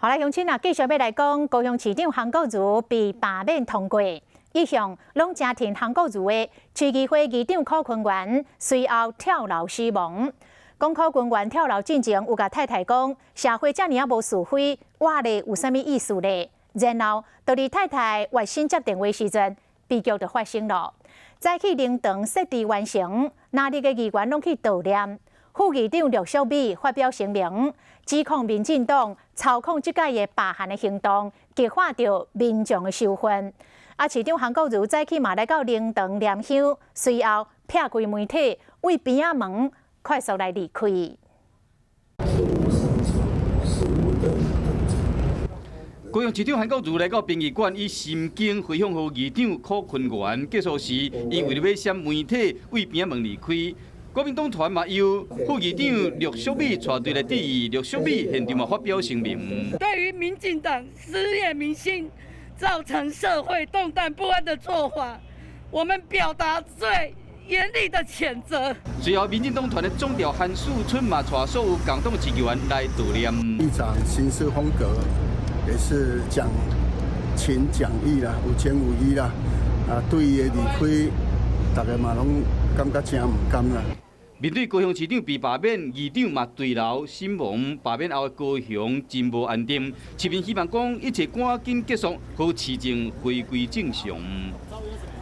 好啦，乡亲啊，继续要来讲高雄市长韩国瑜被罢免通过，一向拢真挺韩国瑜的。区议会议长柯坤元随后跳楼死亡。讲柯坤元跳楼进前有甲太太讲，社会遮尔啊无是非，我咧有啥物意思咧？然后到伫太太越线接电话时阵，悲剧就发生了。早起灵堂设置完成，哪里嘅议员拢去悼念。副议长陆淑美发表声明，指控民进党操控即届嘅罢韩嘅行动，激化着民众嘅仇恨。市长韩国瑜早起嘛来到灵堂念香，随后撇开媒体，为边仔门快速来离开。高雄市长韩国瑜来到殡仪馆，以心经回向予议长柯坤元。结束时，伊为了要闪媒体，为边仔门离开。国民党团嘛由副议长陆淑美带队来致意，陆淑美现场嘛发表声明。对于民进党撕裂民心、造成社会动荡不安的做法，我们表达最严厉的谴责。随后，民进党团的总调韩树春嘛带所有共党支持员来悼念。议长行事风格也是讲情讲义啦，有情有义啦。对伊的离开，大家嘛拢感觉真唔甘啦。面对高雄市长被罢免，议长嘛坠楼身亡，罢免后的高雄真无安定。市民希望讲一切赶紧结束，好市政回归正常。